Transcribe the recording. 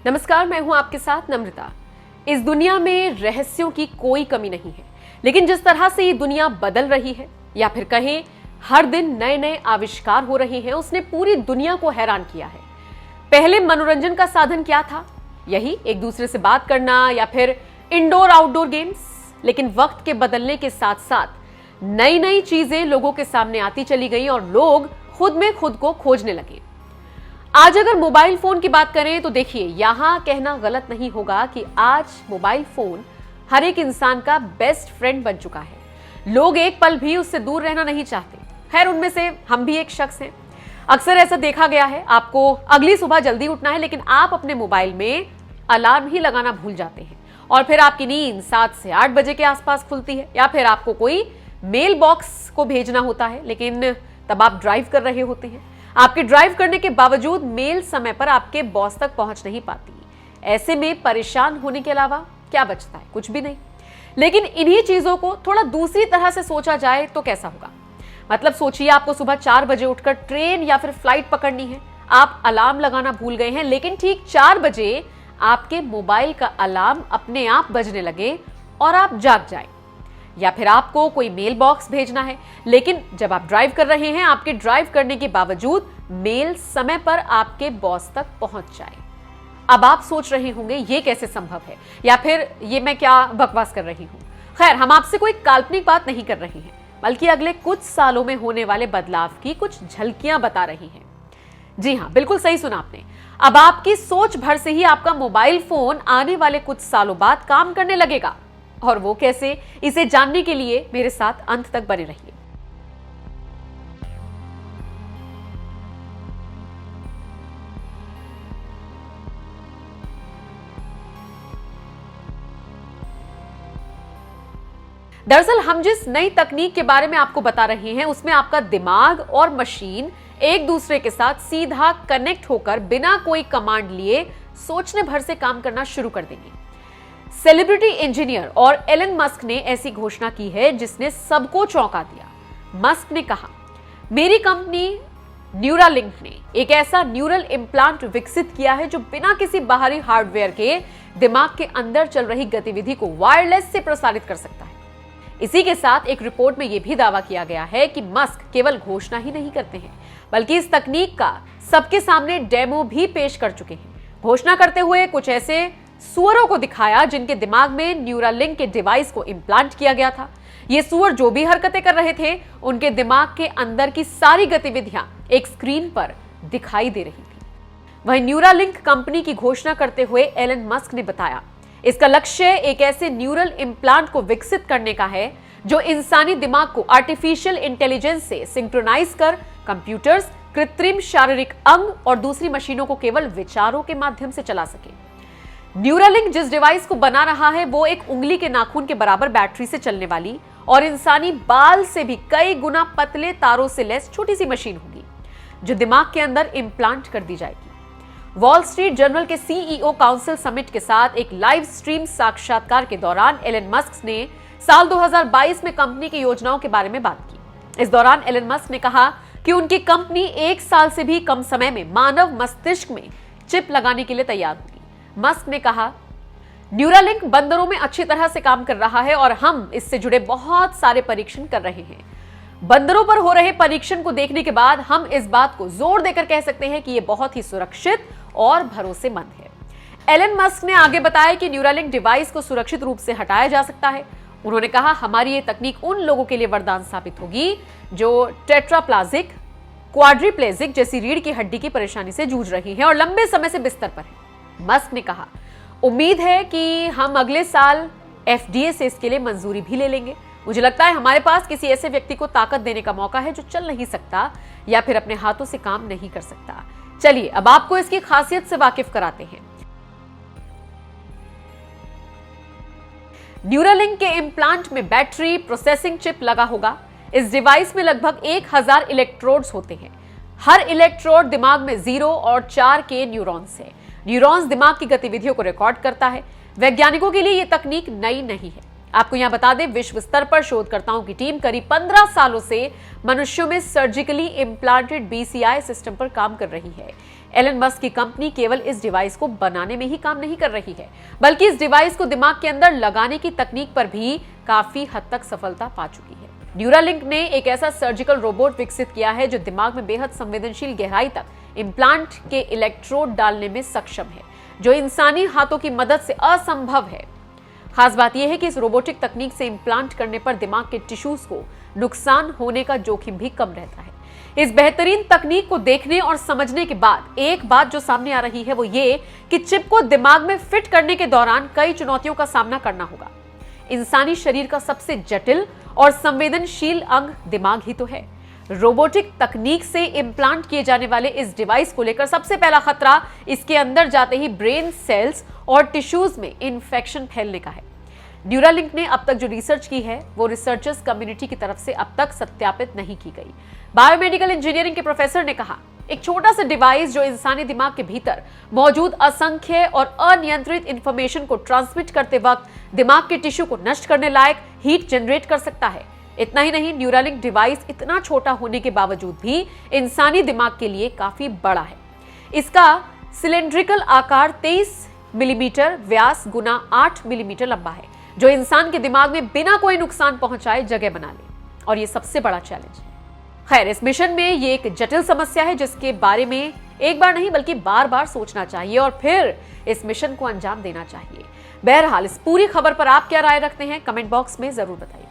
नमस्कार, मैं हूं आपके साथ नम्रता। इस दुनिया में रहस्यों की कोई कमी नहीं है, लेकिन जिस तरह से ये दुनिया बदल रही है या फिर कहें हर दिन नए नए आविष्कार हो रहे हैं, उसने पूरी दुनिया को हैरान किया है। पहले मनोरंजन का साधन क्या था? यही एक दूसरे से बात करना या फिर इंडोर आउटडोर गेम्स। लेकिन वक्त के बदलने के साथ साथ नई नई चीजें लोगों के सामने आती चली गई और लोग खुद में खुद को खोजने लगे। आज अगर मोबाइल फोन की बात करें तो देखिए, यहां कहना गलत नहीं होगा कि आज मोबाइल फोन हर एक इंसान का बेस्ट फ्रेंड बन चुका है। लोग एक पल भी उससे दूर रहना नहीं चाहते। खैर, उनमें से हम भी एक शख्स हैं। अक्सर ऐसा देखा गया है, आपको अगली सुबह जल्दी उठना है, लेकिन आप अपने मोबाइल में अलार्म ही लगाना भूल जाते हैं और फिर आपकी नींद 7 से 8 बजे के आसपास खुलती है। या फिर आपको कोई मेल बॉक्स को भेजना होता है, लेकिन तब आप ड्राइव कर रहे होते हैं। आपके ड्राइव करने के बावजूद मेल समय पर आपके बॉस तक पहुंच नहीं पाती। ऐसे में परेशान होने के अलावा क्या बचता है? कुछ भी नहीं। लेकिन इन्हीं चीजों को थोड़ा दूसरी तरह से सोचा जाए तो कैसा होगा? मतलब सोचिए, आपको सुबह 4 बजे उठकर ट्रेन या फिर फ्लाइट पकड़नी है। आप अलार्म लगाना भूल गए हैं, लेकिन ठीक 4 बजे आपके मोबाइल का अलार्म अपने आप बजने लगे और आप जाग जाएं। या फिर आपको कोई मेल बॉक्स भेजना है, लेकिन जब आप ड्राइव कर रहे हैं, आपके ड्राइव करने के बावजूद मेल समय पर आपके बॉस तक पहुंच जाए। अब आप सोच रहे होंगे ये कैसे संभव है, या फिर ये मैं क्या बकवास कर रही हूं। खैर, हम आपसे कोई काल्पनिक बात नहीं कर रहे हैं, बल्कि अगले कुछ सालों में होने वाले बदलाव की कुछ झलकियां बता रही हैं। जी हां, बिल्कुल सही सुना आपने। अब आपकी सोच भर से ही आपका मोबाइल फोन आने वाले कुछ सालों बाद काम करने लगेगा। और वो कैसे, इसे जानने के लिए मेरे साथ अंत तक बने रहिए। दरअसल हम जिस नई तकनीक के बारे में आपको बता रहे हैं, उसमें आपका दिमाग और मशीन एक दूसरे के साथ सीधा कनेक्ट होकर बिना कोई कमांड लिए सोचने भर से काम करना शुरू कर देंगे। सेलिब्रिटी इंजीनियर और एलन मस्क ने ऐसी घोषणा की है जिसने सबको चौंका दिया। मस्क ने कहा, मेरी कंपनी न्यूरालिंक ने एक ऐसा न्यूरल इम्प्लांट विकसित किया है जो बिना किसी बाहरी हार्डवेयर के दिमाग के अंदर चल रही गतिविधि को वायरलेस से प्रसारित कर सकता है। इसी के साथ एक रिपोर्ट में यह भी दावा किया गया है कि मस्क केवल घोषणा ही नहीं करते हैं, बल्कि इस तकनीक का सबके सामने डेमो भी पेश कर चुके हैं। घोषणा करते हुए कुछ ऐसे सुअरों को दिखाया जिनके दिमाग में न्यूरालिंक के डिवाइस को इम्प्लांट किया गया था। ये सुअर जो भी हरकतें कर रहे थे, उनके दिमाग के अंदर की सारी गतिविधियां एक स्क्रीन पर दिखाई दे रही थी। वहीं न्यूरालिंक कंपनी की घोषणा करते हुए एलन मस्क ने बताया, इसका लक्ष्य एक ऐसे न्यूरल इम्प्लांट को विकसित करने का है जो इंसानी दिमाग को आर्टिफिशियल इंटेलिजेंस से सिंक्रोनाइज कर कंप्यूटर्स, कृत्रिम शारीरिक अंग और दूसरी मशीनों को केवल विचारों के माध्यम से चला सके। न्यूरालिंक जिस डिवाइस को बना रहा है, वो एक उंगली के नाखून के बराबर बैटरी से चलने वाली और इंसानी बाल से भी कई गुना पतले तारों से लैस छोटी सी मशीन होगी जो दिमाग के अंदर इम्प्लांट कर दी जाएगी। वॉल स्ट्रीट जर्नल के सीईओ काउंसिल समिट के साथ एक लाइव स्ट्रीम साक्षात्कार के दौरान एलन मस्क ने साल 2022 में कंपनी की योजनाओं के बारे में बात की। इस दौरान एलन मस्क ने कहा कि उनकी कंपनी 1 साल से भी कम समय में मानव मस्तिष्क में चिप लगाने के लिए तैयार होगी। मस्क ने कहा, न्यूरालिंक बंदरों में अच्छी तरह से काम कर रहा है और हम इससे जुड़े बहुत सारे परीक्षण कर रहे हैं। बंदरों पर हो रहे परीक्षण को देखने के बाद हम इस बात को जोर देकर कह सकते हैं कि यह बहुत ही सुरक्षित और भरोसेमंद है। एलन मस्क ने आगे बताया कि न्यूरालिंक डिवाइस को सुरक्षित रूप से हटाया जा सकता है। उन्होंने कहा, हमारी ये तकनीक उन लोगों के लिए वरदान साबित होगी जो टेट्राप्लाजिक, क्वाड्रिप्लेजिक जैसी रीढ़ की हड्डी की परेशानी से जूझ रही हैं और लंबे समय से बिस्तर पर हैं। मस्क ने कहा, उम्मीद है कि हम अगले साल एफडीए से इसके लिए मंजूरी भी ले लेंगे। मुझे लगता है हमारे पास किसी ऐसे व्यक्ति को ताकत देने का मौका है जो चल नहीं सकता या फिर अपने हाथों से काम नहीं कर सकता। चलिए अब आपको इसकी खासियत से वाकिफ कराते हैं। न्यूरालिंक के इम्प्लांट में बैटरी प्रोसेसिंग चिप लगा होगा। इस डिवाइस में लगभग 1000 इलेक्ट्रोड्स होते हैं। हर इलेक्ट्रोड दिमाग में 0 और 4 के न्यूरॉन्स है। न्यूरॉन्स दिमाग की गतिविधियों को रिकॉर्ड करता है। वैज्ञानिकों के लिए यह तकनीक नई नहीं है। आपको यहां बता दें, विश्व स्तर पर शोधकर्ताओं की टीम करीब 15 सालों से मनुष्यों में सर्जिकली इम्प्लांटेड बीसीआई सिस्टम पर काम कर रही है। एलन मस्क की कंपनी केवल इस डिवाइस को बनाने में ही काम नहीं कर रही है, बल्कि इस डिवाइस को दिमाग के अंदर लगाने की तकनीक पर भी काफी हद तक सफलता पा चुकी है। न्यूरालिंक ने एक ऐसा सर्जिकल रोबोट विकसित किया है जो दिमाग में बेहद संवेदनशील गहराई तक इम्प्लांट के इलेक्ट्रोड डालने में सक्षम है, जो इंसानी हाथों की मदद से असंभव है। खास बात यह है कि इस रोबोटिक तकनीक से इम्प्लांट करने पर दिमाग के टिश्यूज को नुकसान होने का जोखिम भी कम रहता है। इस बेहतरीन तकनीक को देखने और समझने के बाद एक बात जो सामने आ रही है वो ये कि चिप को दिमाग में फिट करने के दौरान कई चुनौतियों का सामना करना होगा। इंसानी शरीर का सबसे जटिल और संवेदनशील अंग दिमाग ही तो है। रोबोटिक तकनीक से इम्प्लांट किए जाने वाले इस डिवाइस को लेकर सबसे पहला खतरा इसके अंदर जाते ही ब्रेन सेल्स और टिश्यूज में इंफेक्शन फैलने का है। न्यूरालिंक ने अब तक जो रिसर्च की है वो रिसर्चर्स कम्युनिटी की तरफ से अब तक सत्यापित नहीं की गई। बायोमेडिकल इंजीनियरिंग के प्रोफेसर ने कहा, एक छोटा सा डिवाइस जो इंसानी दिमाग के भीतर मौजूद असंख्य और अनियंत्रित इंफॉर्मेशन को ट्रांसमिट करते वक्त दिमाग के टिश्यू को नष्ट करने लायक हीट जनरेट कर सकता है। इतना ही नहीं, न्यूरालिंक डिवाइस इतना छोटा होने के बावजूद भी इंसानी दिमाग के लिए काफी बड़ा है। इसका सिलेंड्रिकल आकार 23 मिलीमीटर व्यास गुना 8 मिलीमीटर लंबा है, जो इंसान के दिमाग में बिना कोई नुकसान पहुंचाए जगह बना ले। और ये सबसे बड़ा चैलेंज है। खैर, इस मिशन में ये एक जटिल समस्या है जिसके बारे में एक बार नहीं बल्कि बार बार सोचना चाहिए और फिर इस मिशन को अंजाम देना चाहिए। बहरहाल, इस पूरी खबर पर आप क्या राय रखते हैं, कमेंट बॉक्स में जरूर बताइए।